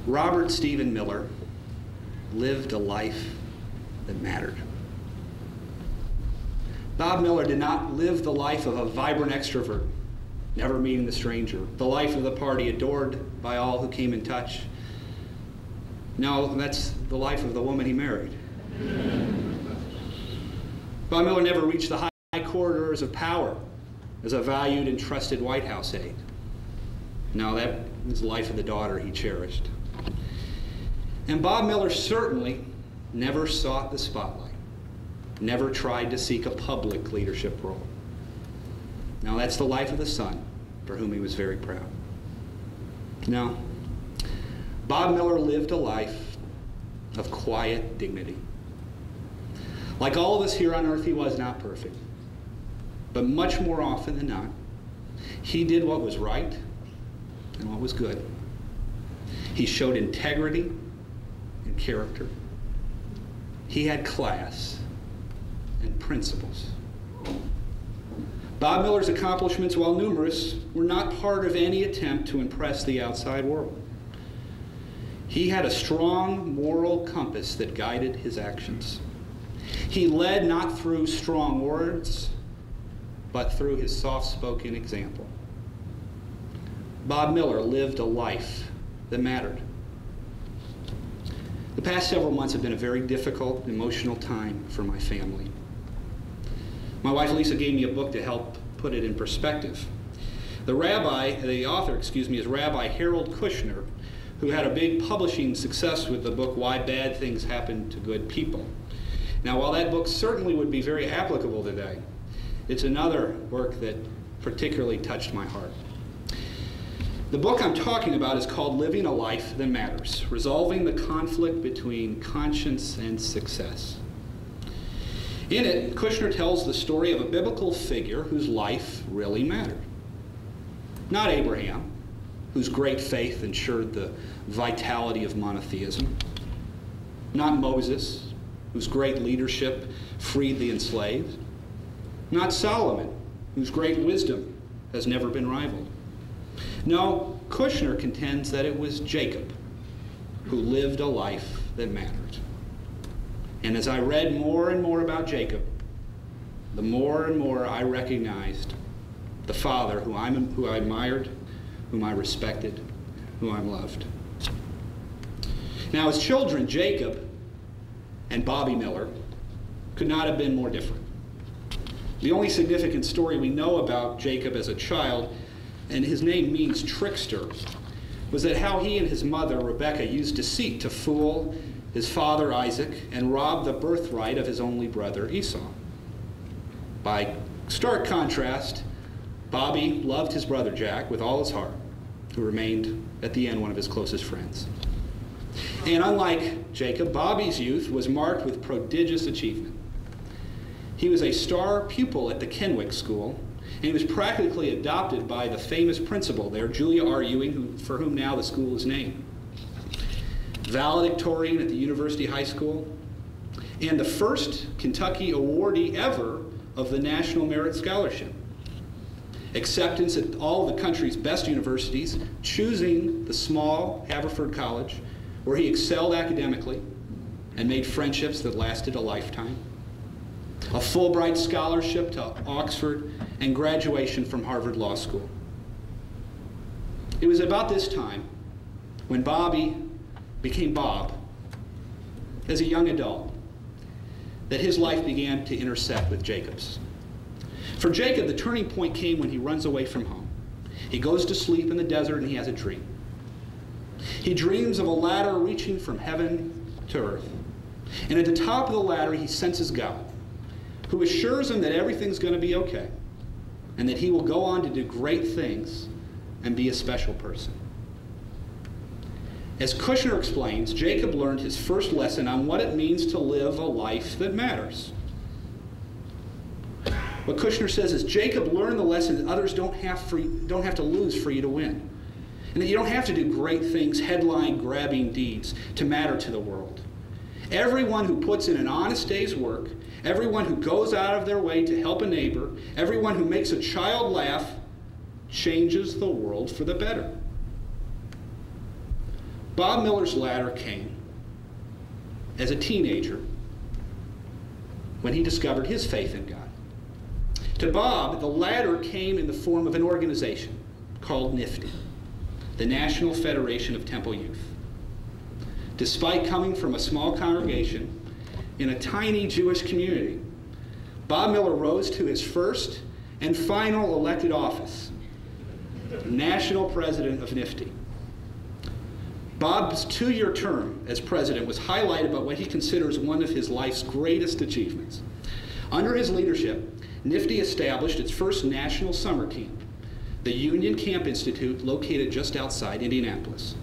Robert Stephen Miller lived a life that mattered. Bob Miller did not live the life of a vibrant extrovert, never meeting the stranger, the life of the party, adored by all who came in touch. No, that's the life of the woman he married. Bob Miller never reached the high corridors of power as a valued and trusted White House aide. No, that was the life of the daughter he cherished. And Bob Miller certainly never sought the spotlight, never tried to seek a public leadership role. Now, that's the life of the son for whom he was very proud. No, Bob Miller lived a life of quiet dignity. Like all of us here on earth, he was not perfect. But much more often than not, he did what was right and what was good. He showed integrity and character. He had class and principles. Bob Miller's accomplishments, while numerous, were not part of any attempt to impress the outside world. He had a strong moral compass that guided his actions. He led not through strong words, but through his soft-spoken example. Bob Miller lived a life that mattered. The past several months have been a very difficult, emotional time for my family. My wife Lisa gave me a book to help put it in perspective. The author is Rabbi Harold Kushner, who had a big publishing success with the book Why Bad Things Happen to Good People. Now, while that book certainly would be very applicable today, it's another work that particularly touched my heart. The book I'm talking about is called Living a Life That Matters, Resolving the Conflict Between Conscience and Success. In it, Kushner tells the story of a biblical figure whose life really mattered. Not Abraham, whose great faith ensured the vitality of monotheism. Not Moses, whose great leadership freed the enslaved. Not Solomon, whose great wisdom has never been rivaled. No, Kushner contends that it was Jacob who lived a life that mattered. And as I read more and more about Jacob, the more and more I recognized the father who I admired, whom I respected, whom I loved. Now, as children, Jacob and Bobby Miller could not have been more different. The only significant story we know about Jacob as a child, and his name means trickster, was that how he and his mother, Rebekah, used deceit to fool his father Isaac and rob the birthright of his only brother Esau. By stark contrast, Bobby loved his brother Jack with all his heart, who remained at the end one of his closest friends. And unlike Jacob, Bobby's youth was marked with prodigious achievement. He was a star pupil at the Kenwick School, and he was practically adopted by the famous principal there, Julia R. Ewing, for whom now the school is named. Valedictorian at the University High School, and the first Kentucky awardee ever of the National Merit Scholarship. Acceptance at all the country's best universities, choosing the small Haverford College, where he excelled academically and made friendships that lasted a lifetime. A Fulbright scholarship to Oxford, and graduation from Harvard Law School. It was about this time when Bobby became Bob, as a young adult, that his life began to intersect with Jacob's. For Jacob, the turning point came when he runs away from home. He goes to sleep in the desert and he has a dream. He dreams of a ladder reaching from heaven to earth. And at the top of the ladder, he senses God, who assures him that everything's going to be okay, and that he will go on to do great things and be a special person. As Kushner explains, Jacob learned his first lesson on what it means to live a life that matters. What Kushner says is Jacob learned the lesson that others don't have to lose for you to win, and that you don't have to do great things, headline-grabbing deeds to matter to the world. Everyone who puts in an honest day's work, everyone who goes out of their way to help a neighbor, everyone who makes a child laugh, changes the world for the better. Bob Miller's ladder came as a teenager when he discovered his faith in God. To Bob, the ladder came in the form of an organization called NFTY, the National Federation of Temple Youth. Despite coming from a small congregation in a tiny Jewish community, Bob Miller rose to his first and final elected office, national president of NFTY. Bob's 2-year term as president was highlighted by what he considers one of his life's greatest achievements. Under his leadership, NFTY established its first national summer camp, the Union Camp Institute, located just outside Indianapolis.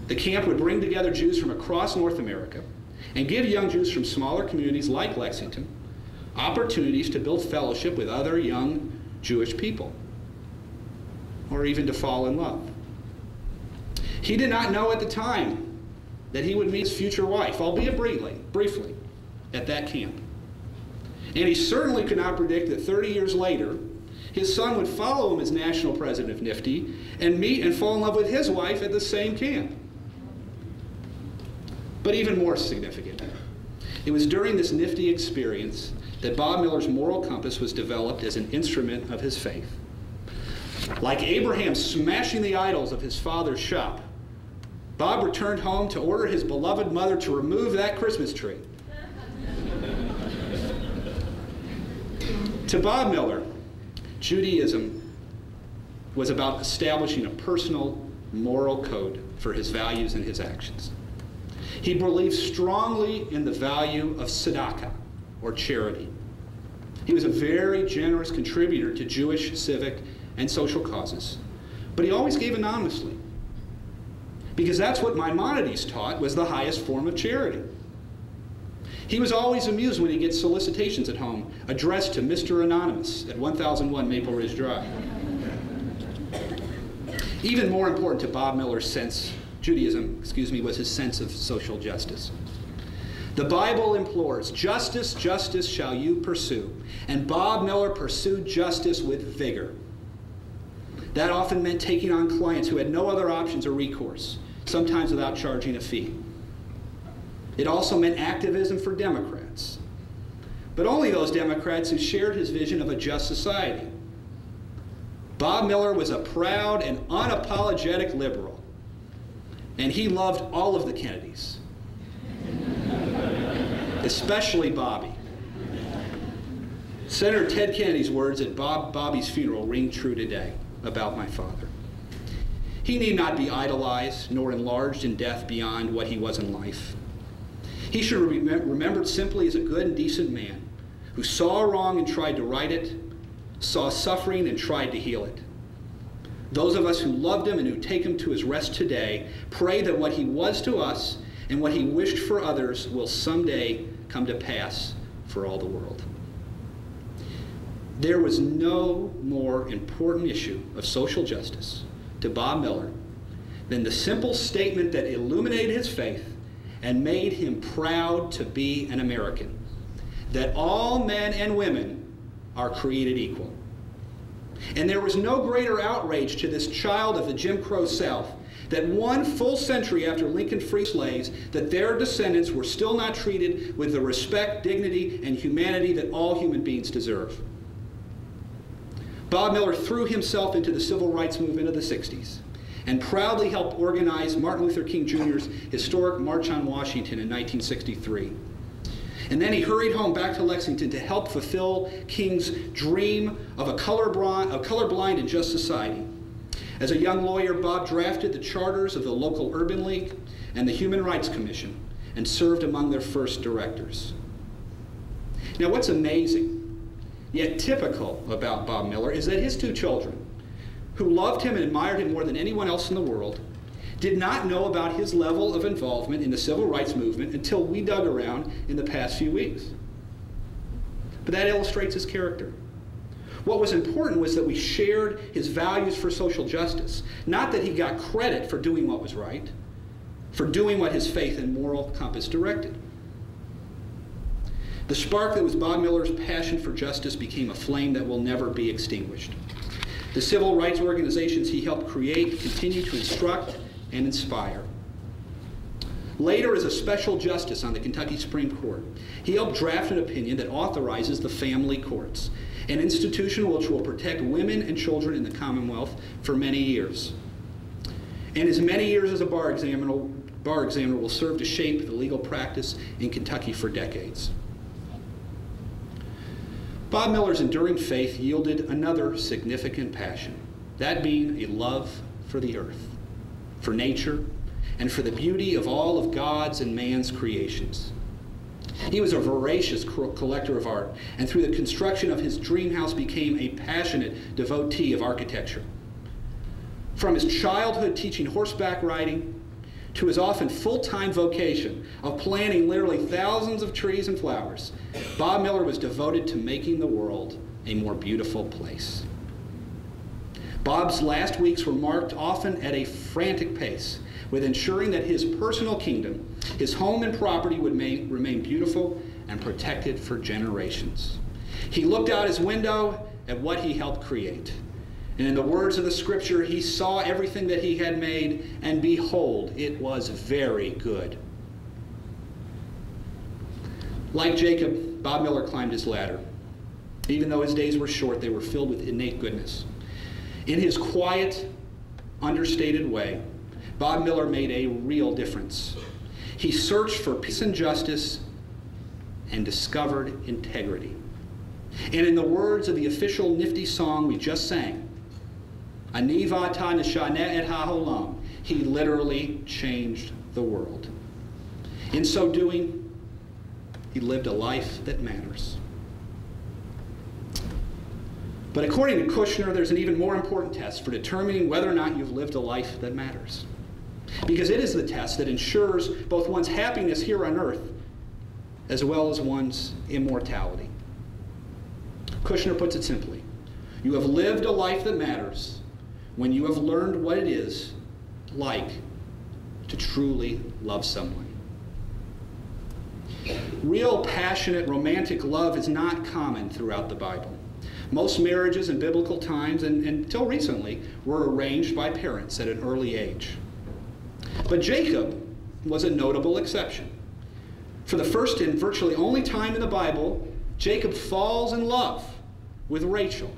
The camp would bring together Jews from across North America and give young Jews from smaller communities like Lexington opportunities to build fellowship with other young Jewish people, or even to fall in love. He did not know at the time that he would meet his future wife, albeit briefly, at that camp. And he certainly could not predict that 30 years later, his son would follow him as national president of NFTY and meet and fall in love with his wife at the same camp. But even more significant, it was during this NFTY experience that Bob Miller's moral compass was developed as an instrument of his faith. Like Abraham smashing the idols of his father's shop, Bob returned home to order his beloved mother to remove that Christmas tree. To Bob Miller, Judaism was about establishing a personal moral code for his values and his actions. He believed strongly in the value of tzedakah, or charity. He was a very generous contributor to Jewish, civic, and social causes, but he always gave anonymously, because that's what Maimonides taught was the highest form of charity. He was always amused when he gets solicitations at home addressed to Mr. Anonymous at 1001 Maple Ridge Drive. Even more important to Bob Miller's Judaism, was his sense of social justice. The Bible implores, justice, justice shall you pursue. And Bob Miller pursued justice with vigor. That often meant taking on clients who had no other options or recourse, sometimes without charging a fee. It also meant activism for Democrats, but only those Democrats who shared his vision of a just society. Bob Miller was a proud and unapologetic liberal, and he loved all of the Kennedys, especially Bobby. Senator Ted Kennedy's words at Bobby's funeral ring true today about my father. He need not be idolized nor enlarged in death beyond what he was in life. He should be remembered simply as a good and decent man who saw wrong and tried to right it, saw suffering and tried to heal it. Those of us who loved him and who take him to his rest today pray that what he was to us and what he wished for others will someday come to pass for all the world. There was no more important issue of social justice to Bob Miller than the simple statement that illuminated his faith and made him proud to be an American, that all men and women are created equal. And there was no greater outrage to this child of the Jim Crow South that 1 full century after Lincoln freed slaves, that their descendants were still not treated with the respect, dignity, and humanity that all human beings deserve. Bob Miller threw himself into the civil rights movement of the 60s and proudly helped organize Martin Luther King Jr.'s historic March on Washington in 1963. And then he hurried home back to Lexington to help fulfill King's dream of a colorblind and just society. As a young lawyer, Bob drafted the charters of the local Urban League and the Human Rights Commission and served among their first directors. Now, what's amazing, yet typical about Bob Miller, is that his 2 children, who loved him and admired him more than anyone else in the world, did not know about his level of involvement in the civil rights movement until we dug around in the past few weeks. But that illustrates his character. What was important was that we shared his values for social justice, not that he got credit for doing what was right, for doing what his faith and moral compass directed. The spark that was Bob Miller's passion for justice became a flame that will never be extinguished. The civil rights organizations he helped create continue to instruct and inspire. Later, as a special justice on the Kentucky Supreme Court, he helped draft an opinion that authorizes the family courts, an institution which will protect women and children in the Commonwealth for many years. And his many years as a bar examiner will serve to shape the legal practice in Kentucky for decades. Bob Miller's enduring faith yielded another significant passion, that being a love for the earth, for nature, and for the beauty of all of God's and man's creations. He was a voracious collector of art, and through the construction of his dream house became a passionate devotee of architecture. From his childhood teaching horseback riding to his often full-time vocation of planting literally thousands of trees and flowers, Bob Miller was devoted to making the world a more beautiful place. Bob's last weeks were marked often at a frantic pace with ensuring that his personal kingdom, his home and property would remain beautiful and protected for generations. He looked out his window at what he helped create. And in the words of the scripture, he saw everything that he had made, and behold, it was very good. Like Jacob, Bob Miller climbed his ladder. Even though his days were short, they were filled with innate goodness. In his quiet, understated way, Bob Miller made a real difference. He searched for peace and justice and discovered integrity. And in the words of the official nifty song we just sang, Ani vata nishane et ha'olam, he literally changed the world. In so doing, he lived a life that matters. But according to Kushner, there's an even more important test for determining whether or not you've lived a life that matters. Because it is the test that ensures both one's happiness here on earth as well as one's immortality. Kushner puts it simply, you have lived a life that matters when you have learned what it is like to truly love someone. Real, passionate, romantic love is not common throughout the Bible. Most marriages in biblical times, and until recently, were arranged by parents at an early age. But Jacob was a notable exception. For the first and virtually only time in the Bible, Jacob falls in love with Rachel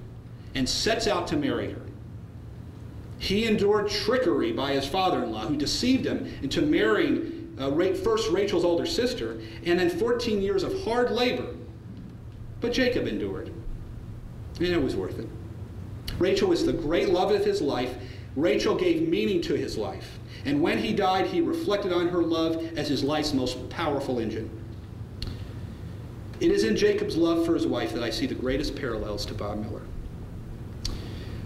and sets out to marry her. He endured trickery by his father-in-law, who deceived him into marrying first Rachel's older sister, and then 14 years of hard labor. But Jacob endured, and it was worth it. Rachel was the great love of his life. Rachel gave meaning to his life. And when he died, he reflected on her love as his life's most powerful engine. It is in Jacob's love for his wife that I see the greatest parallels to Bob Miller.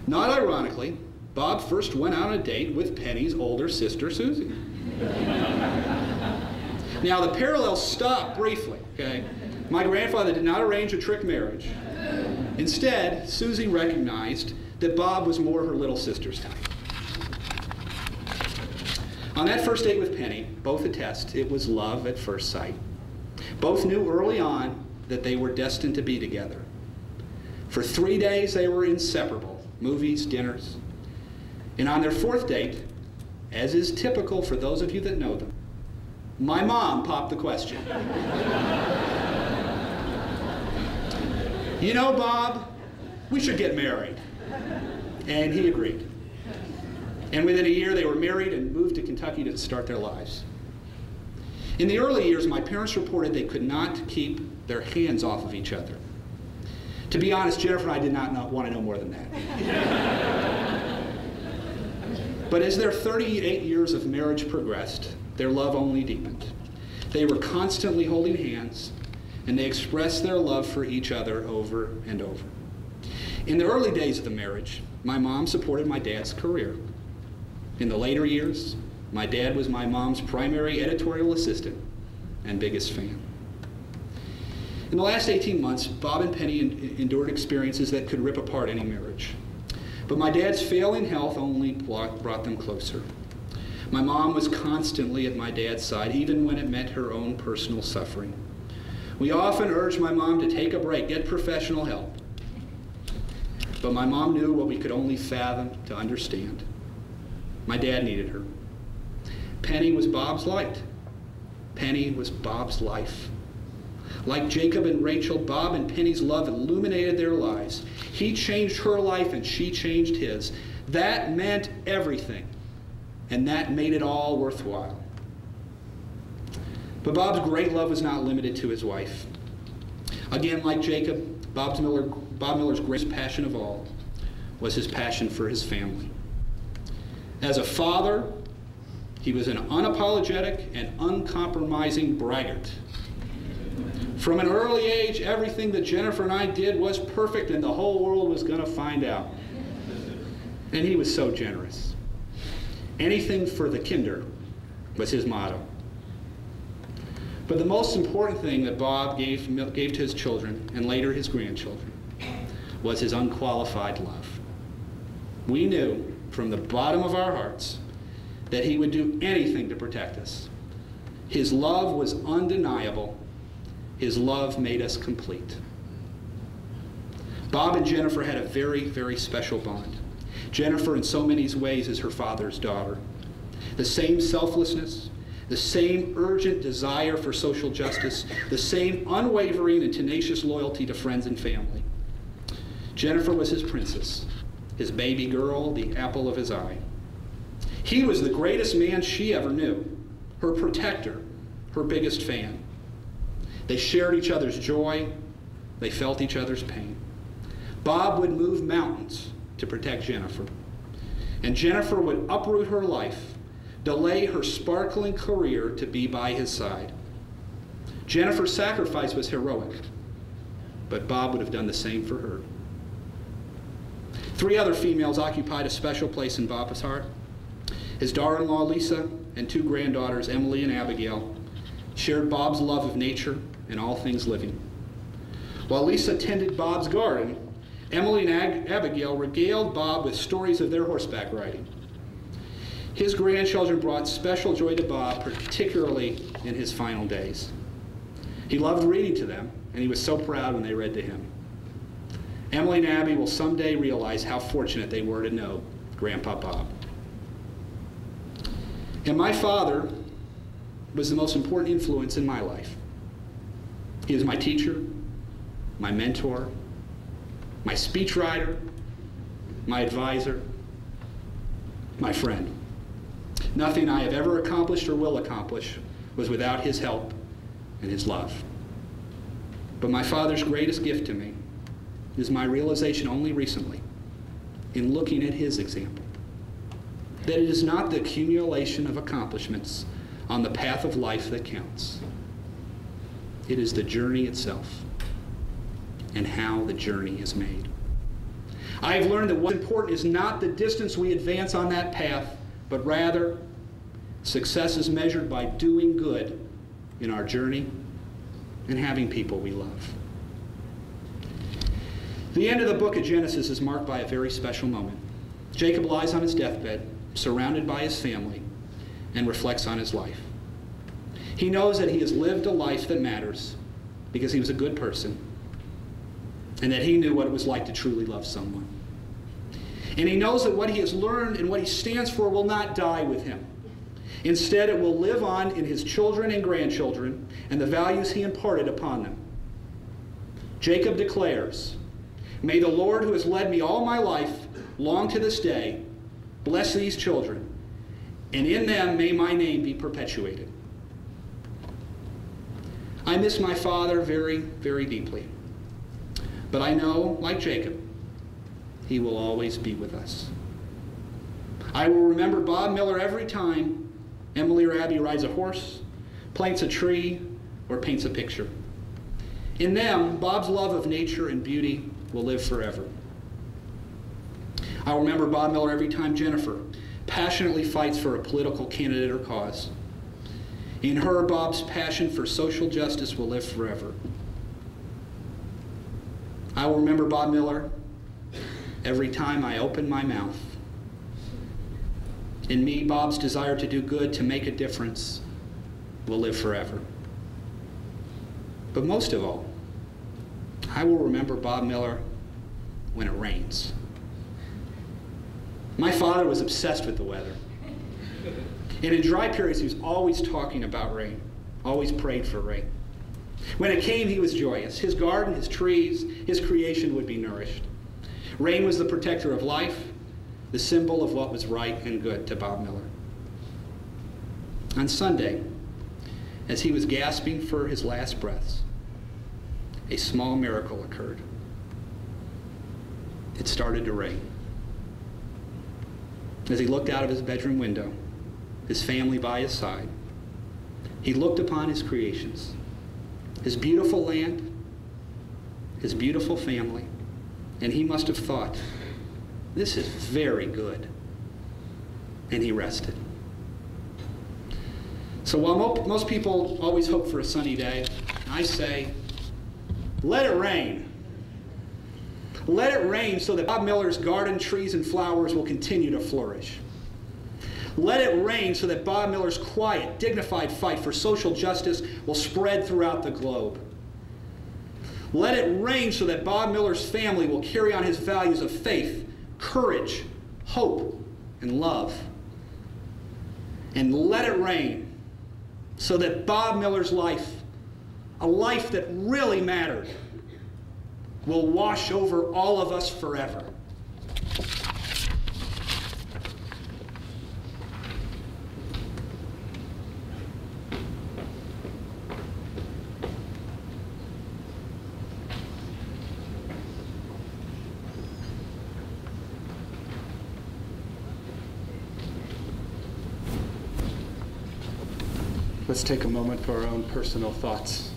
Not ironically, Bob first went on a date with Penny's older sister, Susie. Now, the parallels stop briefly, okay? My grandfather did not arrange a trick marriage. Instead, Susie recognized that Bob was more her little sister's type. On that first date with Penny, both attest it was love at first sight. Both knew early on that they were destined to be together. For 3 days, they were inseparable, movies, dinners. And on their fourth date, as is typical for those of you that know them, my mom popped the question. You know, Bob, we should get married. And he agreed. And within a year, they were married and moved to Kentucky to start their lives. In the early years, my parents reported they could not keep their hands off of each other. To be honest, Jennifer and I did not want to know more than that. But as their 38 years of marriage progressed, their love only deepened. They were constantly holding hands, and they expressed their love for each other over and over. In the early days of the marriage, my mom supported my dad's career. In the later years, my dad was my mom's primary editorial assistant and biggest fan. In the last 18 months, Bob and Penny endured experiences that could rip apart any marriage. But my dad's failing health only brought them closer. My mom was constantly at my dad's side, even when it meant her own personal suffering. We often urged my mom to take a break, get professional help. But my mom knew what we could only fathom to understand. My dad needed her. Penny was Bob's light, Penny was Bob's life. Like Jacob and Rachel, Bob and Penny's love illuminated their lives. He changed her life and she changed his. That meant everything, and that made it all worthwhile. But Bob's great love was not limited to his wife. Again, like Jacob, Bob Miller's greatest passion of all was his passion for his family. As a father, he was an unapologetic and uncompromising braggart. From an early age, everything that Jennifer and I did was perfect, and the whole world was going to find out. And he was so generous. Anything for the kinder was his motto. But the most important thing that Bob gave to his children, and later his grandchildren, was his unqualified love. We knew from the bottom of our hearts that he would do anything to protect us. His love was undeniable. His love made us complete. Bob and Jennifer had a very, very special bond. Jennifer, in so many ways, is her father's daughter. The same selflessness, the same urgent desire for social justice, the same unwavering and tenacious loyalty to friends and family. Jennifer was his princess, his baby girl, the apple of his eye. He was the greatest man she ever knew, her protector, her biggest fan. They shared each other's joy. They felt each other's pain. Bob would move mountains to protect Jennifer. And Jennifer would uproot her life, delay her sparkling career to be by his side. Jennifer's sacrifice was heroic, but Bob would have done the same for her. 3 other females occupied a special place in Bob's heart. His daughter-in-law, Lisa, and 2 granddaughters, Emily and Abigail, shared Bob's love of nature and all things living. While Lisa tended Bob's garden, Emily and Abigail regaled Bob with stories of their horseback riding. His grandchildren brought special joy to Bob, particularly in his final days. He loved reading to them, and he was so proud when they read to him. Emily and Abby will someday realize how fortunate they were to know Grandpa Bob. And my father was the most important influence in my life. He was my teacher, my mentor, my speechwriter, my advisor, my friend. Nothing I have ever accomplished or will accomplish was without his help and his love. But my father's greatest gift to me is my realization only recently, in looking at his example, that it is not the accumulation of accomplishments on the path of life that counts. It is the journey itself and how the journey is made. I have learned that what's important is not the distance we advance on that path, but rather success is measured by doing good in our journey and having people we love. The end of the book of Genesis is marked by a very special moment. Jacob lies on his deathbed, surrounded by his family, and reflects on his life. He knows that he has lived a life that matters because he was a good person, and that he knew what it was like to truly love someone. And he knows that what he has learned and what he stands for will not die with him. Instead, it will live on in his children and grandchildren and the values he imparted upon them. Jacob declares, "May the Lord who has led me all my life, long to this day, bless these children, and in them may my name be perpetuated." I miss my father very, very deeply. But I know, like Jacob, he will always be with us. I will remember Bob Miller every time Emily or Abby rides a horse, plants a tree, or paints a picture. In them, Bob's love of nature and beauty will live forever. I'll remember Bob Miller every time Jennifer passionately fights for a political candidate or cause. In her, Bob's passion for social justice will live forever. I will remember Bob Miller every time I open my mouth. In me, Bob's desire to do good, to make a difference, will live forever. But most of all, I will remember Bob Miller when it rains. My father was obsessed with the weather. And in dry periods, he was always talking about rain. always prayed for rain. When it came, he was joyous. His garden, his trees, his creation would be nourished. Rain was the protector of life, the symbol of what was right and good to Bob Miller. On Sunday, as he was gasping for his last breaths, a small miracle occurred. It started to rain. As he looked out of his bedroom window, his family by his side, he looked upon his creations, his beautiful land, his beautiful family, and he must have thought, this is very good. And he rested. So while most people always hope for a sunny day, I say, let it rain. Let it rain so that Bob Miller's garden, trees, and flowers will continue to flourish. Let it rain so that Bob Miller's quiet, dignified fight for social justice will spread throughout the globe. Let it rain so that Bob Miller's family will carry on his values of faith, courage, hope, and love. And let it rain so that Bob Miller's life, a life that really mattered, will wash over all of us forever. Let's take a moment for our own personal thoughts.